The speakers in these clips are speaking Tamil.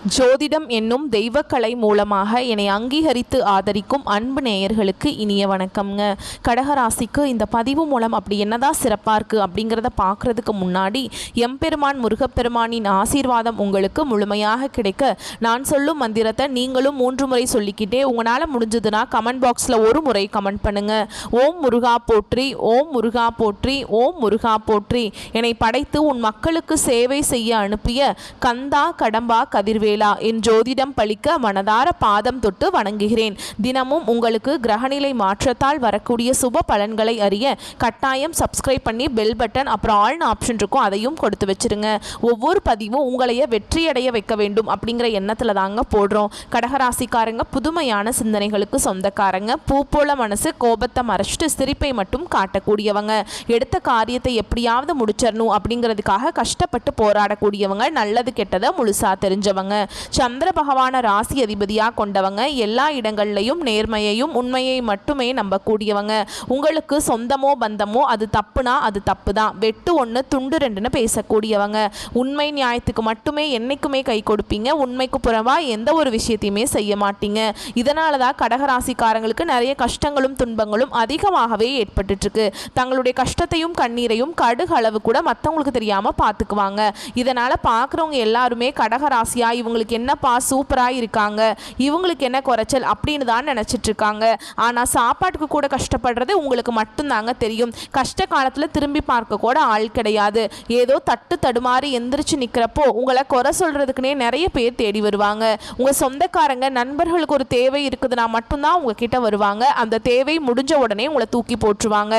ஜோதிடம் என்னும் தெய்வக்கலை மூலமாக என்னை அங்கீகரித்து ஆதரிக்கும் அன்பு நேயர்களுக்கு இனிய வணக்கம்ங்க. கடகராசிக்கு இந்த பதிவு மூலம் அப்படி என்னதான் சிறப்பாக இருக்குது அப்படிங்கிறத பார்க்குறதுக்கு முன்னாடி எம்பெருமான் முருகப்பெருமானின் ஆசீர்வாதம் உங்களுக்கு முழுமையாக கிடைக்க நான் சொல்லும் மந்திரத்தை நீங்களும் 3 முறை சொல்லிக்கிட்டே உங்களால் முடிஞ்சதுன்னா கமெண்ட் பாக்ஸில் ஒரு முறை கமெண்ட் பண்ணுங்கள். ஓம் முருகா போற்றி, ஓம் முருகா போற்றி, ஓம் முருகா போற்றி. என்னை படைத்து உன் மக்களுக்கு சேவை செய்ய அனுப்பிய கந்தா கடம்பா கதிர்வேலா என் ஜோதிடம் பழிக்க மனதார பாதம் தொட்டு வணங்குகிறேன். தினமும் உங்களுக்கு கிரகநிலை மாற்றத்தால் வரக்கூடிய சுப பலன்களை அறிய கட்டாயம் சப்ஸ்கிரைப் பண்ணி பெல் பட்டன் அப்புறம் ஆல்னு ஆப்ஷன் இருக்கும், அதையும் கொடுத்து வச்சிருங்க. ஒவ்வொரு பதிவும் உங்களைய வெற்றியடைய வைக்க வேண்டும் அப்படிங்கிற எண்ணத்தில் தாங்க போடுறோம். கடகராசிக்காரங்க புதுமையான சிந்தனைகளுக்கு சொந்தக்காரங்க. பூ போல மனசு, கோபத்தை மறைச்சிட்டு சிரிப்பை மட்டும் காட்டக்கூடியவங்க. எடுத்த காரியத்தை எப்படியாவது முடிச்சிடணும் அப்படிங்கிறதுக்காக கஷ்டப்பட்டு போராடக்கூடியவங்க. நல்லது கெட்டதை முழுசா தெரிஞ்சவங்க. சந்திர பகவான ராசி அதிபதியாக கொண்டவங்க. எல்லா இடங்கள்லையும் நேர்மையையும் உண்மையை மட்டுமே நம்பக்கூடியவங்க. உங்களுக்கு சொந்தமோ பந்தமோ அது தப்புனா அது தப்பு தான், வெட்டு 1 துண்டு 2ன்னு பேசக்கூடியவங்க. உண்மை நியாயத்துக்கு மட்டுமே என்னைக்குமே கை கொடுப்பீங்க. உண்மைக்கு புறவா எந்த ஒரு விஷயத்தையுமே செய்ய மாட்டீங்க. இதனால தான் கடகராசிக்காரங்களுக்கு நிறைய கஷ்டங்களும் துன்பங்களும் அதிகமாகவே ஏற்பட்டு இருக்கு. தங்களுடைய கஷ்டத்தையும் கண்ணீரையும் கடுகு அளவு கூட மற்றவங்களுக்கு தெரியாமல் பார்த்துக்குவாங்க. இதனால் பார்க்குறவங்க எல்லாருமே கடகராசியா இவங்களுக்கு என்னப்பா சூப்பராக இருக்காங்க, இவங்களுக்கு என்ன குறைச்சல் அப்படின்னு தான் நினச்சிட்டு இருக்காங்க. ஆனால் சாப்பாட்டுக்கு கூட கஷ்டப்படுறது உங்களுக்கு மட்டும்தாங்க தெரியும். கஷ்ட காலத்தில் திரும்பி பார்க்க கூட ஆள் கிடையாது. ஏதோ தட்டு தடுமாறி எந்திரிச்சு நிற்கிறப்போ உங்களை குறை சொல்கிறதுக்குனே நிறைய பேர் தேடி வருவாங்க. உங்கள் சொந்தக்காரங்க நண்பர்களுக்கு ஒரு தேவை இருக்குதுன்னா மட்டும்தான் உங்ககிட்ட வருவாங்க. அந்த தேவை முடிஞ்ச உடனே உங்களை தூக்கி போட்டுருவாங்க.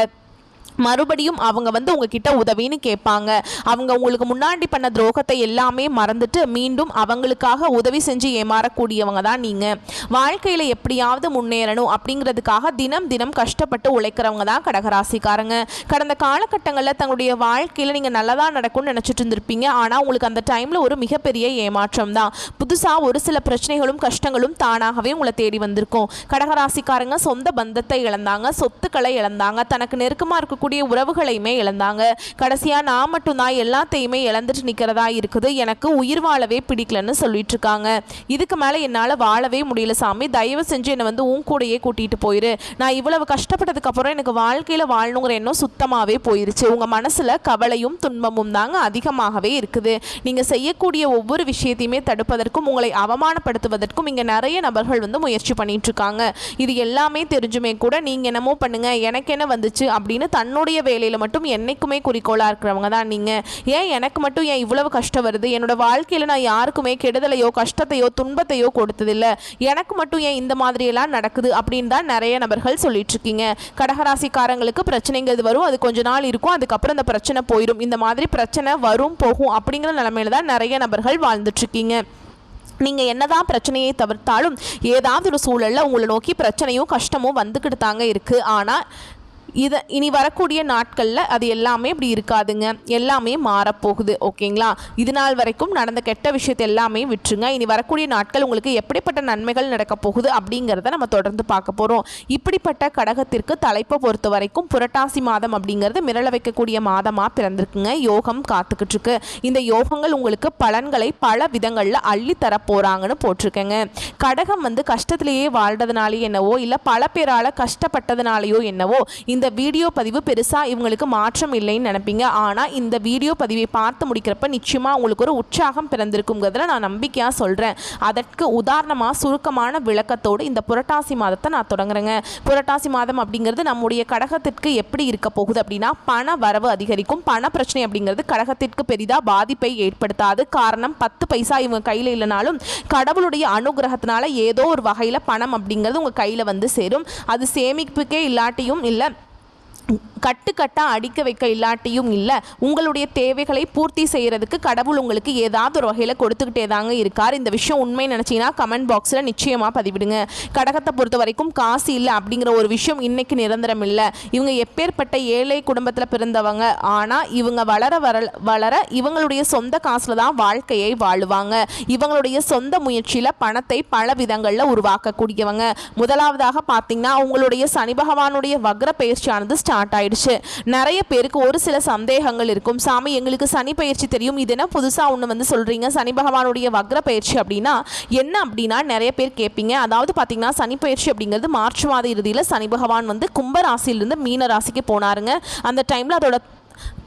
மறுபடியும் அவங்க உங்ககிட்ட உதவின்னு கேட்பாங்க. அவங்க உங்களுக்கு முன்னாடி பண்ண துரோகத்தை எல்லாமே மறந்துட்டு மீண்டும் அவங்களுக்காக உதவி செஞ்சு ஏமாறக்கூடியவங்க தான் நீங்கள். வாழ்க்கையில் எப்படியாவது முன்னேறணும் அப்படிங்கிறதுக்காக தினம் தினம் கஷ்டப்பட்டு உழைக்கிறவங்க தான் கடகராசிக்காரங்க. கடந்த காலகட்டங்களில் தங்களுடைய வாழ்க்கையில் நீங்கள் நல்லதாக நடக்கும்னு நினச்சிட்டு இருந்திருப்பீங்க. ஆனால் உங்களுக்கு அந்த டைமில் ஒரு மிகப்பெரிய ஏமாற்றம் தான். புதுசாக ஒரு சில பிரச்சனைகளும் கஷ்டங்களும் தானாகவே உங்களை தேடி வந்திருக்கும். கடகராசிக்காரங்க சொந்த பந்தத்தை இழந்தாங்க, சொத்துக்களை இழந்தாங்க, தனக்கு நெருக்கமாக இருக்க உறவுகளையுமே இழந்தாங்க. கடைசியா நான் மட்டும்தான் எல்லாத்தையுமே இழந்துட்டு நிக்கிறதா இருக்குது, எனக்கு உயிர் வாழவே பிடிக்கலன்னு சொல்லிட்டு இருக்காங்க. இதுக்கு மேல என்னால வாழவே முடியல சாமி, தயவு செஞ்சு என்னை உன் கூடையே கூட்டிட்டு போயிரு. நான் இவ்வளவு கஷ்டப்பட்டதுக்கு அப்புறம் எனக்கு வாழ்க்கையில வாழணுங்கிற எண்ணம் சுத்தமாவே போயிருச்சு. உங்க மனசுல கவலையும் துன்பமும் தாங்க அதிகமாகவே இருக்குது. நீங்க செய்யக்கூடிய ஒவ்வொரு விஷயத்தையுமே தடுப்பதற்கும் உங்களை அவமானப்படுத்துவதற்கும் இங்க நிறைய நபர்கள் முயற்சி பண்ணிட்டு இருக்காங்க. இது எல்லாமே தெரிஞ்சுமே கூட நீங்க என்னமோ பண்ணுங்க, எனக்கு என்ன வந்துச்சு அப்படின்னு தன்னுடைய வேலையில் மட்டும் என்னைக்குமே குறிக்கோளாக இருக்கிறவங்க தான் நீங்கள். ஏன் எனக்கு மட்டும் ஏன் இவ்வளவு கஷ்டம் வருது, என்னோட வாழ்க்கையில் நான் யாருக்குமே கெடுதலையோ கஷ்டத்தையோ துன்பத்தையோ கொடுத்ததில்லை, எனக்கு மட்டும் ஏன் இந்த மாதிரியெல்லாம் நடக்குது அப்படின்னு தான் நிறைய நபர்கள் சொல்லிட்டு இருக்கீங்க. கடகராசிக்காரங்களுக்கு பிரச்சனைங்கிறது வரும், அது கொஞ்ச நாள் இருக்கும், அதுக்கப்புறம் அந்த பிரச்சனை போயிடும். இந்த மாதிரி பிரச்சனை வரும் போகும் அப்படிங்கிற நிலைமையில தான் நிறைய நபர்கள் வாழ்ந்துட்டு இருக்கீங்க. நீங்கள் என்னதான் பிரச்சனையை தவிர்த்தாலும் ஏதாவது ஒரு சூழலில் உங்களை நோக்கி பிரச்சனையும் கஷ்டமும் வந்துக்கிட்டு தாங்க இருக்குது. ஆனால் இனி வரக்கூடிய நாட்களில் அது எல்லாமே இப்படி இருக்காதுங்க, எல்லாமே மாறப்போகுது. ஓகேங்களா? இது நாள் வரைக்கும் நடந்த கெட்ட விஷயத்தை எல்லாமே விட்டுருங்க. இனி வரக்கூடிய நாட்கள் உங்களுக்கு எப்படிப்பட்ட நன்மைகள் நடக்க போகுது அப்படிங்கிறத நம்ம தொடர்ந்து பார்க்க போகிறோம். இப்படிப்பட்ட கடகத்திற்கு தலைப்பை பொறுத்த வரைக்கும் புரட்டாசி மாதம் அப்படிங்கிறது மிரள வைக்கக்கூடிய மாதமாக பிறந்திருக்குங்க. யோகம் காத்துக்கிட்டு இருக்கு. இந்த யோகங்கள் உங்களுக்கு பலன்களை பல விதங்களில் அள்ளி தர போகிறாங்கன்னு போட்டிருக்கேங்க. கடகம் கஷ்டத்திலேயே வாழ்றதுனாலே என்னவோ இல்லை பல பேரால் கஷ்டப்பட்டதுனாலேயோ என்னவோ இந்த வீடியோ பதிவு பெருசாக இவங்களுக்கு மாற்றம் இல்லைன்னு நினைப்பீங்க. ஆனால் இந்த வீடியோ பதிவை பார்த்து முடிக்கிறப்ப நிச்சயமாக உங்களுக்கு ஒரு உற்சாகம் பிறந்திருக்குங்கிறதுல நான் நம்பிக்கையாக சொல்கிறேன். அதற்கு உதாரணமாக சுருக்கமான விளக்கத்தோடு இந்த புரட்டாசி மாதத்தை நான் தொடங்குறேங்க. புரட்டாசி மாதம் அப்படிங்கிறது நம்முடைய கடகத்திற்கு எப்படி இருக்க போகுது அப்படின்னா, பண வரவு அதிகரிக்கும். பண பிரச்சனை அப்படிங்கிறது கடகத்திற்கு பெரிதாக பாதிப்பை ஏற்படுத்தாது. காரணம் 10 பைசா இவங்க கையில் இல்லைனாலும் கடவுளுடைய அனுகிரகத்தினால ஏதோ ஒரு வகையில் பணம் அப்படிங்கிறது உங்கள் கையில் சேரும். அது சேமிப்புக்கே இல்லாட்டியும் இல்லை, கட்டுக்கட்டாக அடிக்க வைக்க இல்லாட்டியும் இல்லை, உங்களுடைய தேவைகளை பூர்த்தி செய்கிறதுக்கு கடவுள் உங்களுக்கு ஏதாவது ஒரு வகையில் கொடுத்துக்கிட்டே தாங்க இருக்கார். இந்த விஷயம் உண்மை நினச்சிங்கன்னா கமெண்ட் பாக்ஸில் நிச்சயமாக பதிவிடுங்க. கடகத்தை பொறுத்த வரைக்கும் காசு இல்லை அப்படிங்கிற ஒரு விஷயம் இன்றைக்கி நிரந்தரம் இல்லை. இவங்க எப்பேற்பட்ட ஏழை குடும்பத்தில் பிறந்தவங்க, ஆனால் இவங்க வளர வளர இவங்களுடைய சொந்த காசில் தான் வாழ்க்கையை வாழுவாங்க. இவங்களுடைய சொந்த முயற்சியில் பணத்தை பல விதங்களில் உருவாக்கக்கூடியவங்க. முதலாவதாக பார்த்தீங்கன்னா உங்களுடைய சனி பகவானுடைய வக்ர பயிற்சியானது ஸ்டார்ட் ஆயிடுச்சு. நிறைய பேருக்கு ஒரு சில சந்தேகங்கள் இருக்கும். சாமி, எங்களுக்கு சனி பயிற்சி தெரியும், இது என்ன புதுசாக ஒன்று வந்து சொல்கிறீங்க, சனி பகவானுடைய வக்ர பயிற்சி அப்படின்னா என்ன அப்படின்னா நிறைய பேர் கேட்பீங்க. அதாவது பார்த்தீங்கன்னா சனி பயிற்சி அப்படிங்கிறது மார்ச் மாத இறுதியில் சனி பகவான் வந்து கும்ப ராசியிலிருந்து மீன ராசிக்கு போனாருங்க. அந்த டைமில் அதோட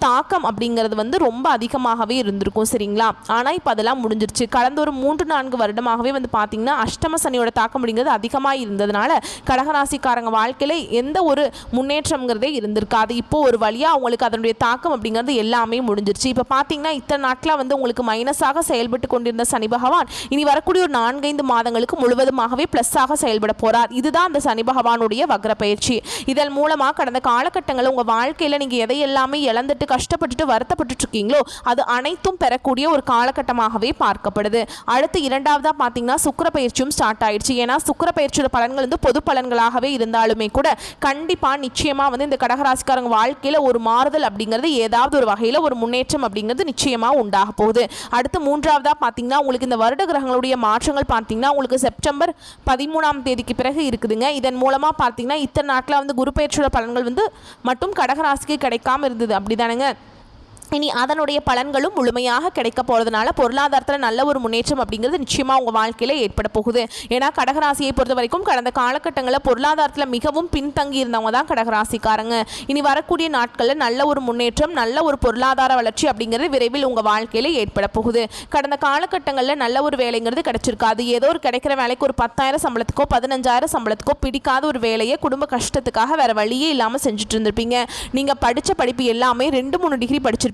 தாக்கம் அப்படிங்கிறது வந்து ரொம்ப அதிகமாகவே இருந்திருக்கும், சரிங்களா? ஆனால் இப்போ அதெல்லாம் முடிஞ்சிருச்சு. கடந்த ஒரு 3-4 வருடமாகவே வந்து பார்த்திங்கன்னா அஷ்டம சனியோட தாக்கம் அப்படிங்கிறது அதிகமாக இருந்ததுனால கடகராசிக்காரங்க வாழ்க்கையில் எந்த ஒரு முன்னேற்றம்ங்கிறதே இருந்திருக்காது. இப்போது ஒரு வழியாக அவங்களுக்கு அதனுடைய தாக்கம் அப்படிங்கிறது எல்லாமே முடிஞ்சிருச்சு. இப்போ பார்த்தீங்கன்னா இத்தனை நாட்களாக வந்து உங்களுக்கு மைனஸாக செயல்பட்டு கொண்டிருந்த சனி பகவான் இனி வரக்கூடிய ஒரு 4-5 மாதங்களுக்கு முழுவதுமாகவே ப்ளஸ்ஸாக செயல்பட போகிறார். இதுதான் அந்த சனி பகவானுடைய வக்ர பயிற்சி. இதன் மூலமாக கடந்த காலகட்டங்களில் உங்கள் வாழ்க்கையில் நீங்கள் எதையெல்லாமே இழந்துட்டு கஷ்டப்பட்டுட்டு வருத்தப்பட்டு இருக்கீங்களோ அது அனைத்தும் பெறக்கூடிய ஒரு காலகட்டமாகவே பார்க்கப்படுது. அடுத்து இரண்டாவதா பார்த்தீங்கன்னா சுக்கிர பயிற்சியும் ஸ்டார்ட் ஆயிடுச்சு. ஏன்னா சுக்கிர பயிற்சியோட பலன்கள் வந்து பொது பலன்களாகவே இருந்தாலுமே கூட கண்டிப்பாக நிச்சயமாக வந்து இந்த கடகராசிக்காரங்க வாழ்க்கையில் ஒரு மாறுதல் அப்படிங்கிறது ஏதாவது ஒரு வகையில் ஒரு முன்னேற்றம் அப்படிங்கிறது நிச்சயமாக உண்டாக போகுது. அடுத்து மூன்றாவதா பார்த்தீங்கன்னா உங்களுக்கு இந்த வருட கிரகங்களுடைய மாற்றங்கள் பார்த்தீங்கன்னா உங்களுக்கு செப்டம்பர் 13ஆம் தேதிக்கு பிறகு இருக்குதுங்க. இதன் மூலமாக பார்த்தீங்கன்னா இத்தனை நாட்களில் வந்து குரு பயிற்சியோட பலன்கள் வந்து மட்டும் கடகராசிக்கு கிடைக்காம இருந்தது, அப்படிதானங்க? இனி அதனுடைய பலன்களும் முழுமையாக கிடைக்க போகிறதுனால பொருளாதாரத்தில் நல்ல ஒரு முன்னேற்றம் அப்படிங்கிறது நிச்சயமாக உங்கள் வாழ்க்கையில் ஏற்பட போகுது. ஏன்னா கடகராசியை பொறுத்த வரைக்கும் கடந்த காலகட்டங்களில் பொருளாதாரத்தில் மிகவும் பின்தங்கி இருந்தவங்க தான் கடகராசிக்காரங்க. இனி வரக்கூடிய நாட்களில் நல்ல ஒரு முன்னேற்றம், நல்ல ஒரு பொருளாதார வளர்ச்சி அப்படிங்கிறது விரைவில் உங்கள் வாழ்க்கையில் ஏற்பட போகுது. கடந்த காலகட்டங்களில் நல்ல ஒரு வேலைங்கிறது கிடைச்சிருக்காது. ஏதோ ஒரு கிடைக்கிற வேலைக்கு ஒரு 10,000 சம்பளத்துக்கோ 15,000 சம்பளத்துக்கோ பிடிக்காத ஒரு வேலையை குடும்ப கஷ்டத்துக்காக வேறு வழியே இல்லாமல் செஞ்சுட்டு இருந்திருப்பீங்க. நீங்கள் படித்த படிப்பு எல்லாமே 2-3 டிகிரி படிச்சிருப்பீங்க,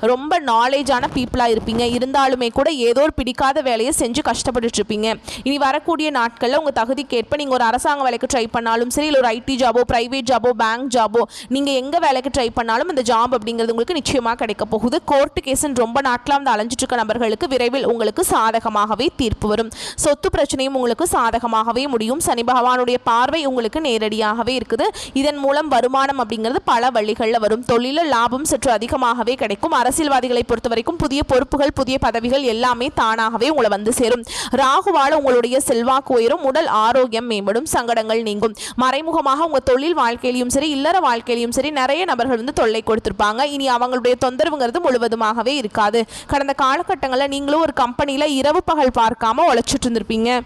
ரொம்ப நாலேஜான பீப்புளாக இருப்பீங்க. இருந்தாலுமே கூட ஏதோ ஒரு பிடிக்காத வேலையை செஞ்சு கஷ்டப்பட்டு இருப்பீங்க. இனி வரக்கூடிய நாட்களில் உங்கள் தகுதிக்கேற்ப நீங்கள் ஒரு அரசாங்க வேலைக்கு ட்ரை பண்ணாலும் சரி, இல்லை ஒரு ஐடி ஜாபோ, பிரைவேட் ஜாபோ, பேங்க் ஜாபோ, நீங்கள் எங்கே வேலைக்கு ட்ரை பண்ணாலும் இந்த ஜாப் அப்படிங்கிறது உங்களுக்கு நிச்சயமாக கிடைக்க போகுது. கோர்ட்டு கேஸுன்னு ரொம்ப நாட்களாக வந்து அலைஞ்சிட்டு இருக்க நபர்களுக்கு விரைவில் உங்களுக்கு சாதகமாகவே தீர்ப்பு வரும். சொத்து பிரச்சனையும் உங்களுக்கு சாதகமாகவே முடியும். சனி பகவானுடைய பார்வை உங்களுக்கு நேரடியாகவே இருக்குது. இதன் மூலம் வருமானம் அப்படிங்கிறது பல வழிகளில் வரும். தொழிலில் லாபம் சற்று அதிகமாகவே கிடைக்கும். அரசியல்வாதிகளை பொறுத்த வரைக்கும் புதிய பொறுப்புகள், புதிய பதவிகள் எல்லாமே தானாகவே உங்களை வந்து சேரும். ராகுவால உங்களுடைய செல்வாக்கு உயரும், உடல் ஆரோக்கியம் மேம்படும், சங்கடங்கள் நீங்கும். மறைமுகமாக உங்க தொழில் வாழ்க்கையிலும் சரி, இல்லற வாழ்க்கையிலும் சரி நிறைய நபர்கள் வந்து தொல்லை கொடுத்திருப்பாங்க. இனி அவங்களுடைய தொந்தரவுங்கிறது முழுவதுமாகவே இருக்காது. கடந்த காலகட்டங்களில் நீங்களும் ஒரு கம்பெனியில இரவு பகல் பார்க்காம உழைச்சிட்டு இருந்திருப்பீங்க.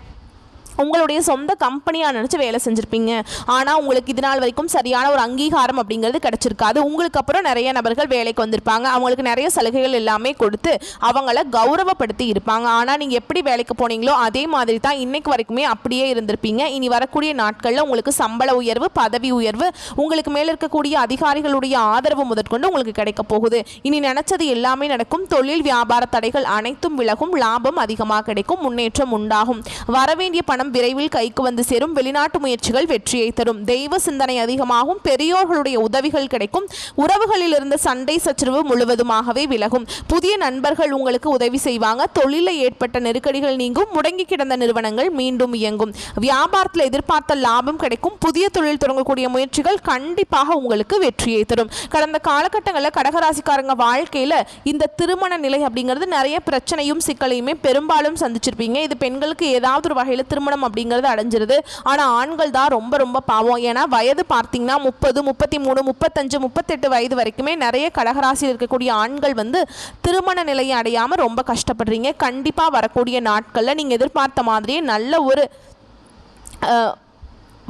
உங்களுடைய சொந்த கம்பெனியாக நினச்சி வேலை செஞ்சுருப்பீங்க. ஆனால் உங்களுக்கு இது நாள் வரைக்கும் சரியான ஒரு அங்கீகாரம் அப்படிங்கிறது கிடச்சிருக்காது. உங்களுக்கு அப்புறம் நிறைய நபர்கள் வேலைக்கு வந்திருப்பாங்க. அவங்களுக்கு நிறைய சலுகைகள் எல்லாமே கொடுத்து அவங்கள கௌரவப்படுத்தி இருப்பாங்க. ஆனால் நீங்கள் எப்படி வேலைக்கு போனீங்களோ அதே மாதிரி தான் இன்னைக்கு வரைக்குமே அப்படியே இருந்திருப்பீங்க. இனி வரக்கூடிய நாட்களில் உங்களுக்கு சம்பள உயர்வு, பதவி உயர்வு, உங்களுக்கு மேலே இருக்கக்கூடிய அதிகாரிகளுடைய ஆதரவு முதற்கொண்டு உங்களுக்கு கிடைக்க போகுது. இனி நினைச்சது எல்லாமே நடக்கும். தொழில் வியாபார தடைகள் அனைத்தும் விலகும். லாபம் அதிகமாக கிடைக்கும். முன்னேற்றம் உண்டாகும். வரவேண்டிய பணம் விரைவில் கைக்கு வந்து சேரும். வெளிநாட்டு முயற்சிகள் வெற்றியை தரும். தெய்வ சிந்தனை அதிகமாகும். பெரியோர்களுடைய உதவிகள் கிடைக்கும். உறவுகளில் இருந்த சண்டை சச்சரவு முழுவதுமாகவே விலகும். புதிய நண்பர்கள் உங்களுக்கு உதவி செய்வாங்க. தொழிலில் ஏற்பட்ட நெருக்கடிகள் நீங்கும். முடங்கி கிடந்த நிறுவனங்கள் மீண்டும் இயங்கும். வியாபாரத்தில் எதிர்பார்த்த லாபம் கிடைக்கும். புதிய தொழில் தொடங்கக்கூடிய முயற்சிகள் கண்டிப்பாக உங்களுக்கு வெற்றியை தரும். கடந்த காலகட்டங்களில் கடகராசிக்காரங்க வாழ்க்கையில் இந்த திருமண நிலை அப்படிங்கிறது நிறைய பிரச்சனையும் சிக்கலையுமே பெரும்பாலும் சந்திச்சிருப்பீங்க. இது பெண்களுக்கு ஏதாவது ஒரு வகையில் திருமணம் அப்படிங்கிறது அடைஞ்சிருது. ஆனால் ஆண்கள் தான் ரொம்ப ரொம்ப பாவம். ஏன்னா வயது பார்த்தீங்கன்னா 30, 33, 35, 38 வயது வரைக்குமே நிறைய கடகராசியில் இருக்கக்கூடிய ஆண்கள் வந்து திருமண நிலையை அடையாமல் ரொம்ப கஷ்டப்படுறீங்க. கண்டிப்பாக வரக்கூடிய நாட்களில் நீங்கள் எதிர்பார்த்த மாதிரியே நல்ல ஒரு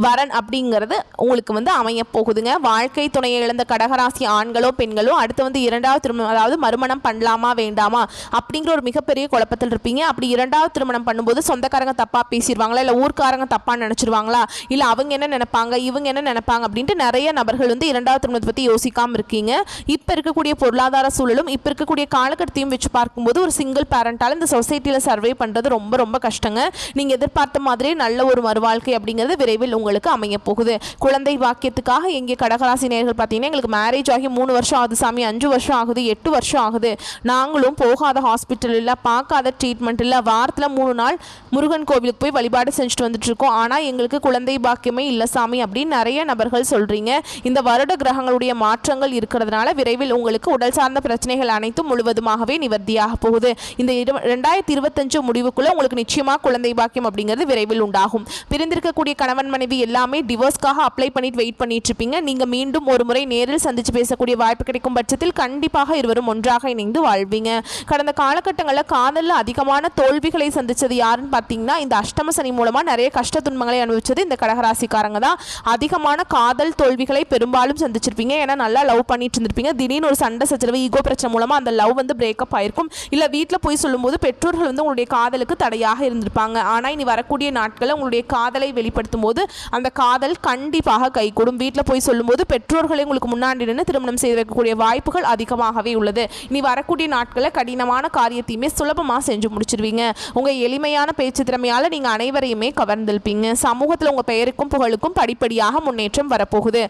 வரன் அப்படிங்கிறது உங்களுக்கு வந்து அமைய போகுதுங்க. வாழ்க்கை துணையை இழந்த கடகராசி ஆண்களோ பெண்களோ அடுத்து வந்து இரண்டாவது திருமணம், அதாவது மறுமணம் பண்ணலாமா வேண்டாமா அப்படிங்கிற ஒரு மிகப்பெரிய குழப்பத்தில் இருப்பீங்க. அப்படி இரண்டாவது திருமணம் பண்ணும்போது சொந்தக்காரங்க தப்பாக பேசிடுவாங்களா, இல்லை ஊர்க்காரங்க தப்பாக நினச்சிருவாங்களா, இல்லை அவங்க என்ன நினைப்பாங்க, இவங்க என்ன நினைப்பாங்க அப்படின்ட்டு நிறைய நபர்கள் வந்து இரண்டாவது திருமணத்தை பற்றி யோசிக்காமல் இருக்கீங்க. இப்போ இருக்கக்கூடிய பொருளாதார சூழலும் இப்போ இருக்கக்கூடிய காலகட்டத்தையும் வச்சு பார்க்கும்போது ஒரு சிங்கிள் பேரண்டால் இந்த சொசைட்டியில் சர்வே பண்ணுறது ரொம்ப ரொம்ப கஷ்டங்க. நீங்கள் எதிர்பார்த்த மாதிரியே நல்ல ஒரு மறுவாழ்க்கை அப்படிங்கிறது விரைவில் உங்களுக்கு அமைய போகுது. குழந்தை வாக்கியத்துக்காக எங்கே கடகராசி நேயர்கள் பார்த்தீங்கன்னா எங்களுக்கு மேரேஜ் ஆகி 3 வருஷம் ஆகுது சாமி, 5 வருஷம் ஆகுது, 8 வருஷம் ஆகுது, நாங்களும் போகாத ஹாஸ்பிட்டல் இல்லை, பார்க்காத ட்ரீட்மெண்ட் இல்லை, வாரத்தில் 3 நாள் முருகன் கோவிலுக்கு போய் வழிபாடு செஞ்சுட்டு வந்துட்டு இருக்கோம், ஆனால் எங்களுக்கு குழந்தை பாக்கியமே இல்லை சாமி அப்படின்னு நிறைய நபர்கள் சொல்றீங்க. இந்த வருட கிரகங்களுடைய மாற்றங்கள் இருக்கிறதுனால விரைவில் உங்களுக்கு உடல் சார்ந்த பிரச்சனைகள் அனைத்தும் முழுவதுமாகவே நிவர்த்தியாக போகுது. இந்த 2025 முடிவுக்குள்ள உங்களுக்கு நிச்சயமாக குழந்தை பாக்கியம் அப்படிங்கிறது விரைவில் உண்டாகும். பிரிந்திருக்கக்கூடிய கணவன் மனைவி மனைவி எல்லாமே டிவோர்ஸ்க்காக அப்ளை பண்ணிட்டு வெயிட் பண்ணிட்டு இருப்பீங்க. நீங்கள் மீண்டும் ஒரு முறை நேரில் சந்தித்து பேசக்கூடிய வாய்ப்பு கிடைக்கும் பட்சத்தில் கண்டிப்பாக இருவரும் ஒன்றாக இணைந்து வாழ்வீங்க. கடந்த காலகட்டங்களில் காதலில் அதிகமான தோல்விகளை சந்தித்தது யாருன்னு பார்த்தீங்கன்னா இந்த அஷ்டம சனி மூலமாக நிறைய கஷ்ட துன்பங்களை அனுபவிச்சது இந்த கடகராசிக்காரங்க தான். அதிகமான காதல் தோல்விகளை பெரும்பாலும் சந்திச்சிருப்பீங்க. ஏன்னா நல்லா லவ் பண்ணிட்டு இருந்திருப்பீங்க. திடீர்னு ஒரு சண்டை சச்சரவு ஈகோ பிரச்சனை மூலமாக அந்த லவ் வந்து பிரேக்கப் ஆயிருக்கும். இல்லை வீட்டில் போய் சொல்லும்போது பெற்றோர்கள் வந்து உங்களுடைய காதலுக்கு தடையாக இருந்திருப்பாங்க. ஆனால் இனி வரக்கூடிய நாட்களில் உங்களுடைய காதலை வெளிப்படுத்தும் போது அந்த காதல் கண்டிப்பாக கைகூடும். வீட்டில் போய் சொல்லும்போது பெற்றோர்களை உங்களுக்கு முன்னாடி நின்று திருமணம் செய்து வைக்கக்கூடிய வாய்ப்புகள் அதிகமாகவே உள்ளது. இனி வரக்கூடிய நாட்களில் கடினமான காரியத்தையுமே சுலபமாக செஞ்சு முடிச்சிருவீங்க. உங்கள் எளிமையான பேச்சு திறமையால் நீங்கள் அனைவரையுமே கவர்ந்திருப்பீங்க. சமூகத்தில் உங்கள் பெயருக்கும் புகழுக்கும் படிப்படியாக முன்னேற்றம் வரப்போகுது.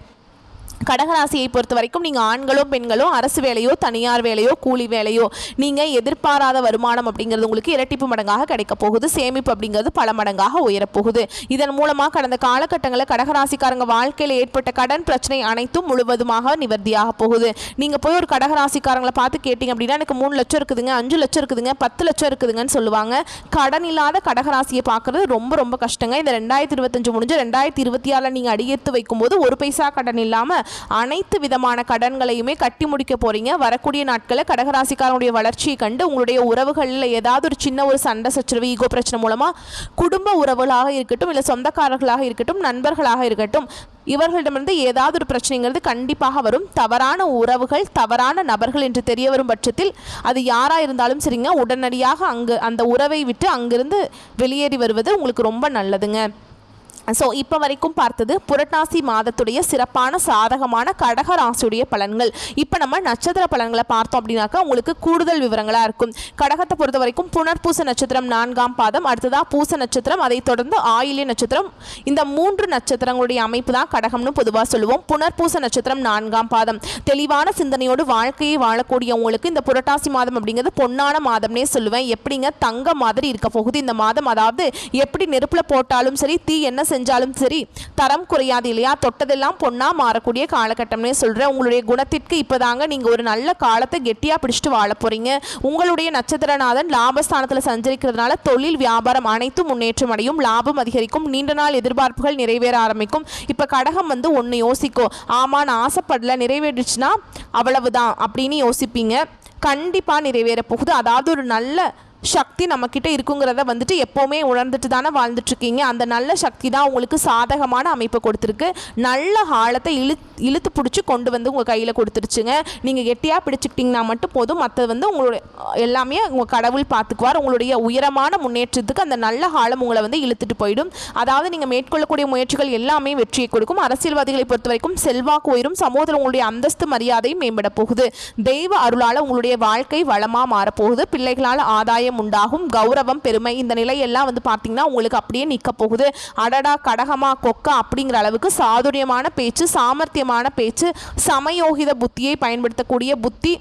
கடகராசியை பொறுத்த வரைக்கும் நீங்கள் ஆண்களோ பெண்களோ அரசு வேலையோ தனியார் வேலையோ கூலி வேலையோ நீங்கள் எதிர்பாராத வருமானம் அப்படிங்கிறது உங்களுக்கு இரட்டிப்பு மடங்காக கிடைக்க போகுது. சேமிப்பு அப்படிங்கிறது பல மடங்காக உயரப்போகுது. இதன் மூலமாக கடந்த காலகட்டங்களில் கடகராசிக்காரங்க வாழ்க்கையில் ஏற்பட்ட கடன் பிரச்சனை அனைத்தும் முழுவதுமாக நிவர்த்தியாக போகுது. நீங்கள் போய் ஒரு கடகராசிக்காரங்களை பார்த்து கேட்டிங்க அப்படின்னா எனக்கு 3 லட்சம் இருக்குதுங்க, 5 லட்சம் இருக்குதுங்க, 10 லட்சம் இருக்குதுங்கன்னு சொல்லுவாங்க. கடன் இல்லாத கடகராசியை பார்க்குறது ரொம்ப ரொம்ப கஷ்டங்க. இந்த 2025 முடிஞ்சு 2026 நீங்கள் அடியெடுத்து வைக்கும்போது ஒரு பைசா கடன் இல்லாமல் அனைத்து விதமான கடன்களையுமே கட்டி முடிக்க போறீங்க. வரக்கூடிய நாட்களில் கடகராசிக்காரனுடைய வளர்ச்சியை கண்டு உங்களுடைய உறவுகளில் ஏதாவது ஒரு சின்ன ஒரு சண்டை சச்சரவு ஈகோ பிரச்சனை மூலமா குடும்ப உறவுகளாக இருக்கட்டும், இல்லை சொந்தக்காரர்களாக இருக்கட்டும், நண்பர்களாக இருக்கட்டும், இவர்களிடமிருந்து ஏதாவது ஒரு பிரச்சனைங்கிறது கண்டிப்பாக வரும். தவறான உறவுகள், தவறான நபர்கள் என்று தெரிய வரும் பட்சத்தில் அது யாராக இருந்தாலும் சரிங்க, உடனடியாக அந்த உறவை விட்டு அங்கிருந்து வெளியேறி வருவது உங்களுக்கு ரொம்ப நல்லதுங்க. ஸோ இப்போ வரைக்கும் பார்த்தது புரட்டாசி மாதத்துடைய சிறப்பான சாதகமான கடகராசியுடைய பலன்கள். இப்போ நம்ம நட்சத்திர பலன்களை பார்த்தோம் அப்படின்னாக்கா உங்களுக்கு கூடுதல் விவரங்களாக இருக்கும். கடகத்தை பொறுத்த வரைக்கும் புனர்பூச நட்சத்திரம் 4ஆம் பாதம், அடுத்ததாக பூச நட்சத்திரம், அதை தொடர்ந்து ஆயில்ய நட்சத்திரம். இந்த 3 நட்சத்திரங்களுடைய அமைப்பு தான் கடகம்னு பொதுவாக சொல்லுவோம். புனர்பூச நட்சத்திரம் 4ஆம் பாதம். தெளிவான சிந்தனையோடு வாழ்க்கையை வாழக்கூடியவங்களுக்கு இந்த புரட்டாசி மாதம் அப்படிங்கிறது பொன்னான மாதம்னே சொல்லுவேன். எப்படிங்க தங்க மாதிரி இருக்க போகுது இந்த மாதம். அதாவது எப்படி நெருப்பில் போட்டாலும் சரி, தீ என்ன செஞ்சாலும் சரி தரம் குறையாது இல்லையா. தொட்டதெல்லாம் பொண்ணா மாறக்கூடிய காலகட்டம்னே சொல்கிறேன். உங்களுடைய குணத்திற்கு இப்போதாங்க நீங்கள் ஒரு நல்ல காலத்தை கெட்டியாக பிடிச்சிட்டு வாழ போகிறீங்க. உங்களுடைய நட்சத்திரநாதன் லாபஸ்தானத்தில் சஞ்சரிக்கிறதுனால தொழில் வியாபாரம் அனைத்தும் முன்னேற்றம் அடையும், லாபம் அதிகரிக்கும், நீண்ட நாள் எதிர்பார்ப்புகள் நிறைவேற ஆரம்பிக்கும். இப்போ கடகம் வந்து ஒன்று யோசிக்கும், ஆமாம் நான் ஆசைப்படல, நிறைவேறிச்சுன்னா அவ்வளவுதான் அப்படின்னு யோசிப்பீங்க. கண்டிப்பாக நிறைவேற போகுது. அதாவது ஒரு நல்ல சக்தி நம்மக்கிட்ட இருக்குங்கிறத வந்துட்டு எப்போவுமே உணர்ந்துட்டு தானே வாழ்ந்துட்டுருக்கீங்க. அந்த நல்ல சக்தி தான் உங்களுக்கு சாதகமான அமைப்பை கொடுத்துருக்கு. நல்ல காலத்தை இழுத்து பிடிச்சி கொண்டு வந்து உங்கள் கையில் கொடுத்துருச்சுங்க. நீங்கள் கெட்டியாக பிடிச்சிக்கிட்டிங்கன்னா மட்டும் போதும், மற்றது வந்து உங்களுடைய எல்லாமே உங்கள் கடவுள் பார்த்துக்குவார். உங்களுடைய உயரமான முன்னேற்றத்துக்கு அந்த நல்ல காலம் உங்களை வந்து இழுத்துட்டு போயிடும். அதாவது நீங்கள் மேற்கொள்ளக்கூடிய முயற்சிகள் எல்லாமே வெற்றியை கொடுக்கும். அரசியல்வாதிகளை பொறுத்த வரைக்கும் செல்வாக்கு உயரும். சமூகத்தில் உங்களுடைய அந்தஸ்து மரியாதையும் மேம்பட போகுது. தெய்வ அருளால் உங்களுடைய வாழ்க்கை வளமாக மாறப்போகுது. பிள்ளைகளால் ஆதாயம் உண்டாகும். கௌரவம், பெருமை, இந்த நிலையெல்லாம் வந்து பார்த்தீங்கன்னா உங்களுக்கு அப்படியே நிற்க போகுது. அடடா கடகமா கொக்கா அப்படிங்கிற அளவுக்கு சாதுரியமான பேச்சு, சாமர்த்தியமான பேச்சு, சமயோகித புத்தியை பயன்படுத்தக்கூடிய புத்தி,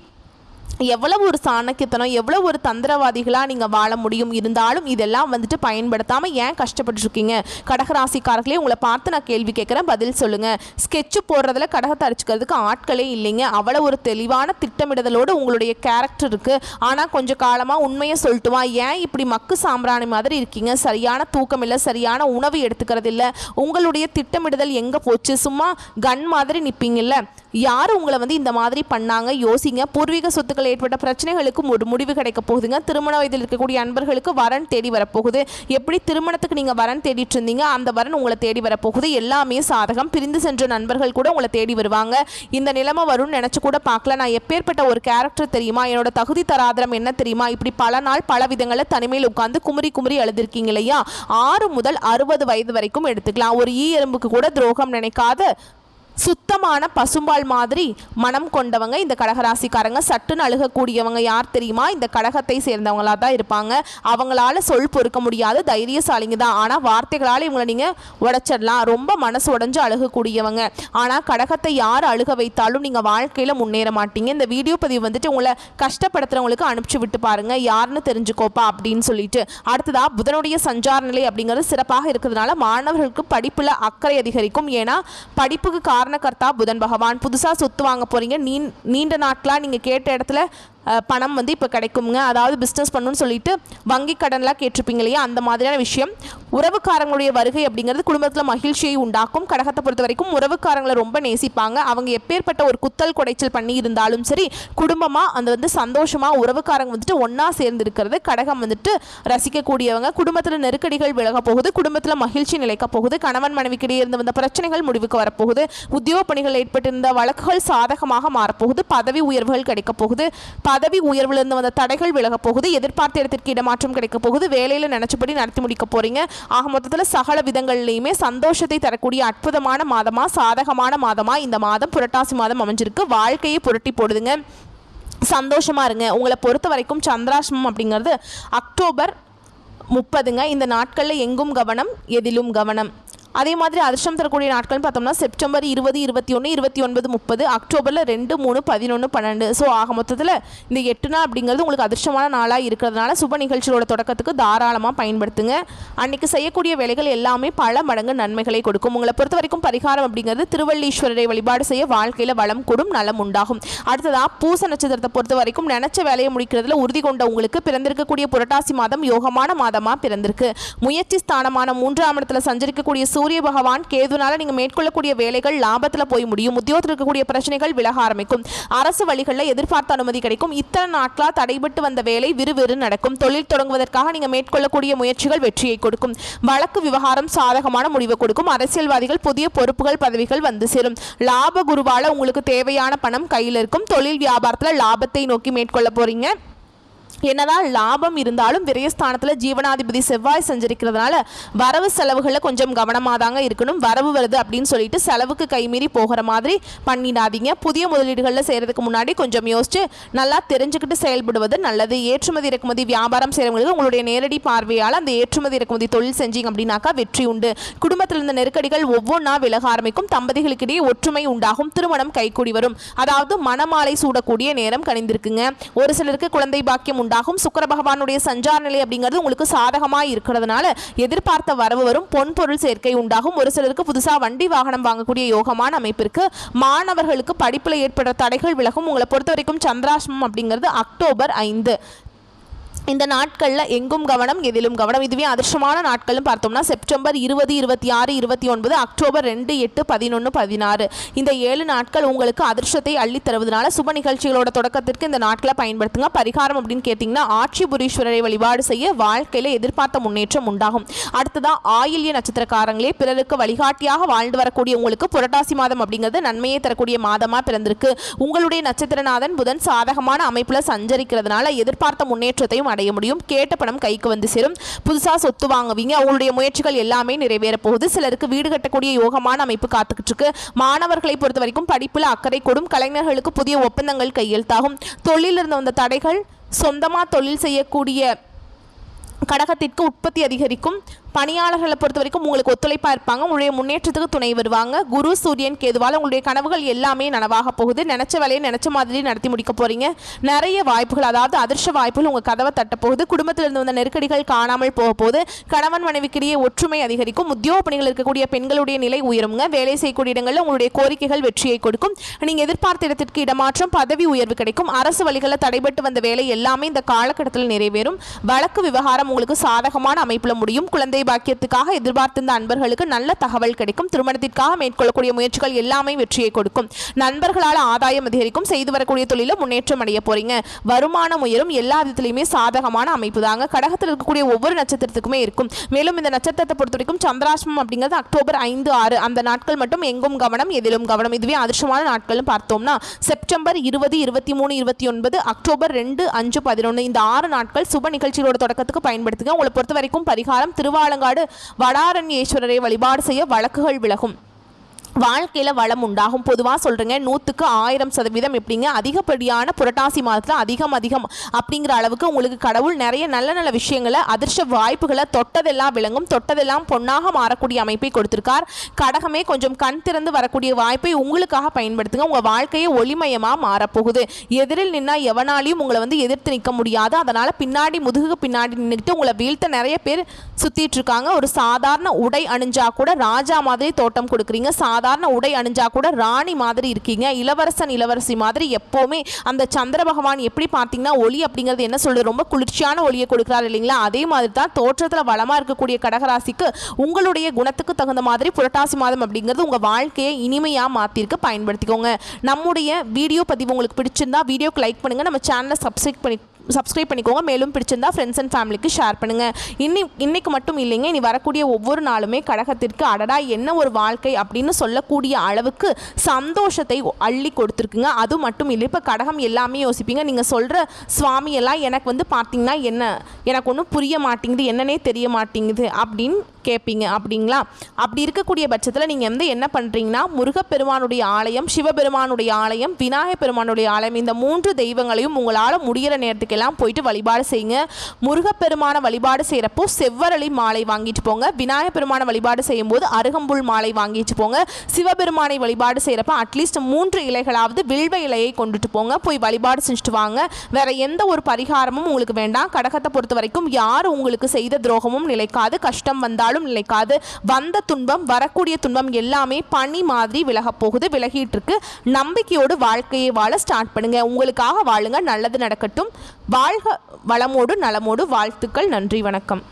எவ்வளவு ஒரு சாணக்கியத்தனம், எவ்வளவு ஒரு தந்திரவாதிகளாக நீங்கள் வாழ முடியும். இருந்தாலும் இதெல்லாம் வந்துட்டு பயன்படுத்தாமல் ஏன் கஷ்டப்பட்டுருக்கீங்க கடகராசிக்காரர்களே? உங்களை பார்த்து நான் கேள்வி கேட்குறேன், பதில் சொல்லுங்கள். ஸ்கெட்சு போடுறதுல கடகத்தை அடிச்சுக்கிறதுக்கு ஆட்களே இல்லைங்க. அவ்வளோ ஒரு தெளிவான திட்டமிடுதலோடு உங்களுடைய கேரக்டர் இருக்குது. ஆனால் கொஞ்சம் காலமாக உண்மையை சொல்லிட்டுவா, ஏன் இப்படி மக்கு சாம்பிராணி மாதிரி இருக்கீங்க? சரியான தூக்கம் இல்லை, சரியான உணவு எடுத்துக்கிறது இல்லை. உங்களுடைய திட்டமிடுதல் எங்கே போச்சு? சும்மா கன் மாதிரி நிற்பீங்கல்ல. யார் உங்களை வந்து இந்த மாதிரி பண்ணாங்க? யோசிங்க. பூர்வீக சொத்துக்கள் ஏற்பட்ட பிரச்சனைகளுக்கும் ஒரு முடிவு கிடைக்க போகுதுங்க. திருமண வயதில் இருக்கக்கூடிய அன்பர்களுக்கு வரன் தேடி வரப்போகுது. எப்படி திருமணத்துக்கு நீங்கள் வரன் தேடிட்டு இருந்தீங்க, அந்த வரன் உங்களை தேடி வரப்போகுது. எல்லாமே சாதகம். பிரிந்து சென்ற நண்பர்கள் கூட உங்களை தேடி வருவாங்க. இந்த நிலைமை வரும்னு நினச்சி கூட பார்க்கல. நான் எப்பேற்பட்ட ஒரு கேரக்டர் தெரியுமா, என்னோட தகுதி தராதரம் என்ன தெரியுமா, இப்படி பல நாள் பல விதங்களில் தனிமையில் உட்காந்து குமுறி குமுறி அழுதுருக்கீங்க இல்லையா? 6 முதல் 60 வயது வரைக்கும் எடுத்துக்கலாம். ஒரு ஈ எறும்புக்கு கூட துரோகம் நினைக்காத சுத்தமான பசும்பால் மாதிரி மனம் கொண்டவங்க இந்த கடகராசிக்காரங்க. சட்டுன்னு அழுகக்கூடியவங்க யார் தெரியுமா? இந்த கடகத்தை சேர்ந்தவங்களாக தான் இருப்பாங்க. அவங்களால சொல் பொறுக்க முடியாது, தைரியசாலிங்க தான். ஆனால் வார்த்தைகளால் இவங்களை நீங்கள் உடைச்சிடலாம். ரொம்ப மனசு உடஞ்சு அழுகக்கூடியவங்க. ஆனால் கடகத்தை யார் அழுக வைத்தாலும் நீங்கள் வாழ்க்கையில் முன்னேற மாட்டீங்க. இந்த வீடியோ பதிவு வந்துட்டு உங்களை கஷ்டப்படுத்துகிறவங்களுக்கு அனுப்பிச்சு விட்டு பாருங்கள், யாருன்னு தெரிஞ்சுக்கோப்பா அப்படின்னு சொல்லிட்டு. அடுத்ததாக புதனுடைய சஞ்சார நிலை அப்படிங்கிறது சிறப்பாக இருக்கிறதுனால மாணவர்களுக்கு படிப்பில் அக்கறை அதிகரிக்கும். ஏன்னா படிப்புக்கு காரணக்கர்த்தா புதன் பகவான். புதுசாக சொத்து வாங்க போகிறீங்க. நீண்ட நாட்களாக நீங்கள் கேட்ட இடத்துல பணம் வந்து இப்போ கிடைக்குங்க. அதாவது பிஸ்னஸ் பண்ணணும்னு சொல்லிட்டு வங்கி கடன்லாம் கேட்டிருப்பீங்க இல்லையா, அந்த மாதிரியான விஷயம். உறவுக்காரங்களுடைய வருகை அப்படிங்கிறது குடும்பத்தில் மகிழ்ச்சியை உண்டாக்கும். கடகத்தை பொறுத்த வரைக்கும் உறவுக்காரங்களை ரொம்ப நேசிப்பாங்க. அவங்க எப்பேற்பட்ட ஒரு குத்தல் குடைச்சல் பண்ணி இருந்தாலும் சரி, குடும்பமாக அந்த வந்து சந்தோஷமாக உறவுக்காரங்க வந்துட்டு ஒன்றா சேர்ந்து இருக்கிறது கடகம் வந்துட்டு ரசிக்கக்கூடியவங்க. குடும்பத்தில் நெருக்கடிகள் விலக போகுது, குடும்பத்தில் மகிழ்ச்சி நிலைக்க போகுது, கணவன் மனைவிக்கிடையே இருந்து வந்த பிரச்சனைகள் முடிவுக்கு வரப்போகுது, உத்தியோக பணிகள் ஏற்பட்டிருந்த வழக்குகள் சாதகமாக மாறப்போகுது, பதவி உயர்வுகள் கிடைக்க போகுது, பதவி உயர்விலிருந்து வந்த தடைகள் விலக போகுது, எதிர்பார்த்த இடத்திற்கு இடமாற்றம் கிடைக்க போகுது, வேலையில் நினைச்சபடி நடத்தி முடிக்க போறீங்க. ஆக மொத்தத்தில் சகல விதங்கள்லையுமே சந்தோஷத்தை தரக்கூடிய அற்புதமான மாதமா, சாதகமான மாதமா இந்த மாதம் புரட்டாசி மாதம் அமைஞ்சிருக்கு. வாழ்க்கையை புரட்டி போடுதுங்க. சந்தோஷமா இருங்க. உங்களை பொறுத்த வரைக்கும் சந்திராஷ்டமம் அப்படிங்கிறது அக்டோபர் 30ங்க. இந்த நாட்களில் எங்கும் கவனம், எதிலும் கவனம். அதே மாதிரி அதிர்ஷ்டம் தரக்கூடிய நாட்கள்னு பார்த்தோம்னா செப்டம்பர் 20, 21, 29, 30, அக்டோபரில் 2, 3, 11, 12. ஸோ ஆக மொத்தத்தில் இந்த 8 நாள் அப்படிங்கிறது உங்களுக்கு அதிர்ஷ்டமான நாளாக இருக்கிறதுனால சுப நிகழ்ச்சியோட தொடக்கத்துக்கு தாராளமாக பயன்படுத்துங்க. அன்றைக்கி செய்யக்கூடிய வேலைகள் எல்லாமே பல மடங்கு நன்மைகளை கொடுக்கும். உங்களை பொறுத்த வரைக்கும் பரிகாரம் அப்படிங்கிறது திருவள்ளீஸ்வரரை வழிபாடு செய்ய வாழ்க்கையில் வளம் கூடும், நலம் உண்டாகும். அடுத்ததாக பூச நட்சத்திரத்தை பொறுத்த வரைக்கும் நினைச்ச வேலையை முடிக்கிறதுல உறுதி கொண்ட உங்களுக்கு பிறந்திருக்கக்கூடிய புரட்டாசி மாதம் யோகமான மாதமாக பிறந்திருக்கு. முயற்சி ஸ்தானமான 3ஆம் இடத்துல சஞ்சரிக்கக்கூடிய சூரிய பகவான் கேதுனால நீங்கள் மேற்கொள்ளக்கூடிய வேலைகள் லாபத்தில் போய் முடியும். உத்தியோகத்தில் இருக்கக்கூடிய பிரச்சனைகள் விலக ஆரம்பிக்கும். அரசு வழிகளில் எதிர்பார்த்த அனுமதி கிடைக்கும். இத்தனை நாட்களாக தடைபட்டு வந்த வேலை விறுவிறு நடக்கும். தொழில் தொடங்குவதற்காக நீங்கள் மேற்கொள்ளக்கூடிய முயற்சிகள் வெற்றியை கொடுக்கும். வழக்கு விவகாரம் சாதகமான முடிவை கொடுக்கும். அரசியல்வாதிகள் புதிய பொறுப்புகள் பதவிகள் வந்து சேரும். லாப குருவால உங்களுக்கு தேவையான பணம் கையில் இருக்கும். தொழில் வியாபாரத்தில் லாபத்தை நோக்கி மேற்கொள்ள போறீங்க. என்னதான் லாபம் இருந்தாலும் விரயஸ்தானத்தில் ஜீவனாதிபதி செவ்வாய் சஞ்சரிக்கிறதுனால வரவு செலவுகளில் கொஞ்சம் கவனமாக தாங்க இருக்கணும். வரவு வருது அப்படின்னு சொல்லிட்டு செலவுக்கு கைமீறி போகிற மாதிரி பண்ணிடாதீங்க. புதிய முதலீடுகளில் செய்கிறதுக்கு முன்னாடி கொஞ்சம் யோசிச்சு நல்லா தெரிஞ்சுக்கிட்டு செயல்படுவது நல்லது. ஏற்றுமதி இறக்குமதி வியாபாரம் செய்கிறவங்களுக்கு உங்களுடைய நேரடி பார்வையால் அந்த ஏற்றுமதி இறக்குமதி தொழில் செஞ்சீங்க அப்படின்னாக்கா வெற்றி உண்டு. குடும்பத்தில் இருந்த நெருக்கடிகள் ஒவ்வொன்றா விலக ஆரம்பிக்கும். தம்பதிகளுக்கிடையே ஒற்றுமை உண்டாகும். திருமணம் கைகூடி வரும். அதாவது மணமாலை சூடக்கூடிய நேரம் கணிந்திருக்குங்க. ஒரு சிலருக்கு குழந்தை பாக்கியம் உண்டாகும். சுக்கிர பகவானுடைய சஞ்சார நிலை அப்படிங்கிறது உங்களுக்கு சாதகமாக இருக்கிறதுனால எதிர்பார்த்த வரவு வரும். பொன் பொருள் சேர்க்கை உண்டாகும். ஒரு சிலருக்கு புதுசாக வண்டி வாகனம் வாங்கக்கூடிய யோகமான அமைப்பிற்கு. மாணவர்களுக்கு படிப்பில் ஏற்படுற தடைகள் விலகும். உங்களை பொறுத்த வரைக்கும் சந்திராஷ்டமம் அப்படிங்கிறது அக்டோபர் 5. இந்த நாட்களில் எங்கும் கவனம், எதிலும் கவனம். இதுவே அதிர்ஷ்டமான நாட்கள்னு பார்த்தோம்னா செப்டம்பர் 20, 26, 29, அக்டோபர் 2, 8, 11, 16. இந்த 7 நாட்கள் உங்களுக்கு அதிர்ஷ்டத்தை அள்ளி தருவதனால சுப நிகழ்ச்சிகளோட தொடக்கத்திற்கு இந்த நாட்களை பயன்படுத்துங்க. பரிகாரம் அப்படின்னு கேட்டிங்கன்னா ஆட்சிபுரீஸ்வரரை வழிபாடு செய்ய வாழ்க்கையில் எதிர்பார்த்த முன்னேற்றம் உண்டாகும். அடுத்ததான் ஆயில்ய நட்சத்திரக்காரங்களே பிறருக்கு வழிகாட்டியாக வாழ்ந்து வரக்கூடிய உங்களுக்கு புரட்டாசி மாதம் அப்படிங்கிறது நன்மையை தரக்கூடிய மாதமாக பிறந்திருக்கு. உங்களுடைய நட்சத்திரநாதன் புதன் சாதகமான அமைப்பில் சஞ்சரிக்கிறதுனால எதிர்பார்த்த முன்னேற்றத்தையும் அடைய முடியும். கேட்ட பணம் கைக்கு வந்து சேரும். புதுசாக சொத்து வாங்குவீங்க. அவங்களுடைய முயற்சிகள் எல்லாமே நிறைவேற போகுது. சிலருக்கு வீடு கட்டக்கூடிய யோகமான அமைப்பு காத்துக்கிட்டு இருக்கு. மாணவர்களை பொறுத்த வரைக்கும் படிப்பில் அக்கறை கொடும். கலைஞர்களுக்கு புதிய ஒப்பந்தங்கள் கையெழுத்தாகும். தொழிலில் இருந்து வந்த தடைகள் சொந்தமாக தொழில் செய்யக்கூடிய கடகத்திற்கு உற்பத்தி அதிகரிக்கும். பணியாளர்களை பொறுத்த வரைக்கும் உங்களுக்கு ஒத்துழைப்பாக இருப்பாங்க. உங்களுடைய முன்னேற்றத்துக்கு துணை வருவாங்க. குரு சூரியன் கேதுவால் உங்களுடைய கனவுகள் எல்லாமே நனவாக போகுது. நினைச்ச வேலையை நினைச்ச மாதிரி நடத்தி முடிக்க போறீங்க. நிறைய வாய்ப்புகள், அதாவது அதிர்ஷ்ட வாய்ப்புகள் உங்கள் கதவை தட்ட போகுது. குடும்பத்திலிருந்து வந்த நெருக்கடிகள் காணாமல் போக போகுது. கணவன் மனைவிக்கிடையே ஒற்றுமை அதிகரிக்கும். உத்தியோக பணிகள் இருக்கக்கூடிய பெண்களுடைய நிலை உயருங்க. வேலை செய்யக்கூடிய இடங்களில் உங்களுடைய கோரிக்கைகள் வெற்றியை கொடுக்கும். நீங்கள் எதிர்பார்த்த இடத்திற்கு இடமாற்றம், பதவி உயர்வு கிடைக்கும். அரசு வழிகளில் தடைபட்டு வந்த வேலை எல்லாமே இந்த காலகட்டத்தில் நிறைவேறும். வழக்கு விவகாரம் உங்களுக்கு சாதகமான அமைப்பில் முடியும். குழந்தை பாக்கியத்துக்காக எதிர்பார்த்திருந்த அன்பர்களுக்கு நல்ல தகவல் கிடைக்கும். திருமணத்திற்காக மேற்கொள்ளக்கூடிய முயற்சிகள் எல்லாமே வெற்றியை கொடுக்கும். நண்பர்களால் ஆதாயம் அதிகரிக்கும். செய்து வரக்கூடிய தொழில முன்னேற்றம் அடைய போறீங்க. வருமானம் உயரும். எல்லா விதத்திலையுமே சாதகமான அமைப்பு தாங்க கடகத்தில் இருக்கக்கூடிய ஒவ்வொரு நட்சத்திரத்துக்குமே இருக்கும். மேலும் இந்த நட்சத்திரத்தை பொறுத்த வரைக்கும் சந்திராஷ்டமம் அப்படிங்கிறது அக்டோபர் 5, 6 அந்த நாட்கள் மட்டும் எங்கும் கவனம், எதிலும் கவனம். இதுவே அதிர்ஷ்டமான நாட்கள்னு பார்த்தோம்னா செப்டம்பர் 20, 23, 29, அக்டோபர் 2, 5, 11 இந்த 6 நாட்கள் சுப நிகழ்ச்சிகளோட தொடக்கத்துக்கு பயன்படுத்துங்க. உங்களை பொறுத்த வரைக்கும் பரிகாரம் திருவாலங்காடு வடாரண்யேஸ்வரரை வழிபாடு செய்ய வழக்குகள் விலகும். வாழ்க்கையில் வளம் உண்டாகும். பொதுவாக சொல்கிறேங்க 100க்கு 1000% எப்படிங்க அதிகப்படியான புரட்டாசி மாதத்தில் அதிகம் அப்படிங்கிற அளவுக்கு உங்களுக்கு கடவுள் நிறைய நல்ல நல்ல விஷயங்களை அதிர்ஷ்ட வாய்ப்புகளை தொட்டதெல்லாம் விளங்கும், தொட்டதெல்லாம் பொன்னாக மாறக்கூடிய அமைப்பை கொடுத்திருக்கார். கடகமே கொஞ்சம் கண் திறந்து வரக்கூடிய வாய்ப்பை உங்களுக்காக பயன்படுத்துங்க. உங்கள் வாழ்க்கையை ஒளிமயமாக மாறப்போகுது. எதிரில் நின்னா எவனாலையும் உங்களை வந்து எதிர்த்து நிற்க முடியாது. அதனால் பின்னாடி முதுகுக்கு பின்னாடி நின்றுட்டு உங்களை வீழ்த்த நிறைய பேர் சுற்றிட்டு இருக்காங்க. ஒரு சாதாரண உடை அணிஞ்சா கூட ராஜா மாதிரி தோட்டம் கொடுக்குறீங்க. சாதாரண உடை அணிஞ்சா கூட ராணி மாதிரி இருக்கீங்க, இளவரசன் இளவரசி மாதிரி. எப்போவுமே அந்த சந்திர பகவான் எப்படி பார்த்தீங்கன்னா ஒளி அப்படிங்கிறது என்ன சொல்றது, ரொம்ப குளிர்ச்சியான ஒளியை கொடுக்குறாரு இல்லைங்களா? அதே மாதிரி தான் தோற்றத்தில் வளமாக இருக்கக்கூடிய கடகராசிக்கு உங்களுடைய குணத்துக்கு தகுந்த மாதிரி புரட்டாசி மாதம் அப்படிங்கிறது உங்கள் வாழ்க்கையை இனிமையாக மாற்றிருக்கு, பயன்படுத்திக்கோங்க. நம்முடைய வீடியோ பதிவு உங்களுக்கு பிடிச்சிருந்தா வீடியோக்கு லைக் பண்ணுங்கள், நம்ம சேனலை சப்ஸ்கிரைப் பண்ணிக்கோங்க. மேலும் பிடிச்சிருந்தா ஃப்ரெண்ட்ஸ் அண்ட் ஃபேமிலிக்கு ஷேர் பண்ணுங்கள். இன்னைக்கு மட்டும் இல்லைங்க, இனி வரக்கூடிய ஒவ்வொரு நாளுமே கடகத்திற்கு அடடா என்ன ஒரு வாழ்க்கை அப்படின்னு சொல்லக்கூடிய அளவுக்கு சந்தோஷத்தை அள்ளி கொடுத்துருக்குங்க. அது மட்டும் இல்லை, இப்போ கடகம் எல்லாமே யோசிப்பீங்க, நீங்கள் சொல்கிற சுவாமி எல்லாம் எனக்கு வந்து பார்த்தீங்கன்னா என்ன, எனக்கு ஒன்றும் புரிய மாட்டேங்குது, என்னன்னே தெரிய மாட்டேங்குது அப்படின்னு கேட்பீங்க அப்படிங்களா? அப்படி இருக்கக்கூடிய பட்சத்தில் நீங்கள் வந்து என்ன பண்ணுறீங்கன்னா, முருகப்பெருமானுடைய ஆலயம், சிவபெருமானுடைய ஆலயம், விநாயகர் பெருமானுடைய ஆலயம், இந்த 3 தெய்வங்களையும் உங்களால் முடிகிற நேரத்துக்கெல்லாம் போயிட்டு வழிபாடு செய்யுங்க. முருகப்பெருமான வழிபாடு செய்கிறப்போ செவ்வரளி மாலை வாங்கிட்டு போங்க. விநாயகர் பெருமான வழிபாடு செய்யும் போது அருகம்புல் மாலை வாங்கிட்டு போங்க. சிவபெருமானை வழிபாடு செய்கிறப்ப அட்லீஸ்ட் 3 இலைகளாவது வில்வ இலையை கொண்டுட்டு போங்க. போய் வழிபாடு செஞ்சுட்டு வாங்க. வேற எந்த ஒரு பரிகாரமும் உங்களுக்கு வேண்டாம். கடகத்தை பொறுத்த வரைக்கும் யார் உங்களுக்கு செய்த துரோகமும் நிலைக்காது, கஷ்டம் வந்தாலும் நிலைக்காது. வந்த துன்பம், வரக்கூடிய துன்பம் எல்லாமே பனி மாதிரி விலக போகுது, விலகிட்டு இருக்கு. நம்பிக்கையோடு வாழ்க்கையை வாழ ஸ்டார்ட் பண்ணுங்க. உங்களுக்காக வாழுங்க, நல்லது நடக்கட்டும். வாழ்க வளமோடு நலமோடு. வாழ்த்துக்கள். நன்றி, வணக்கம்.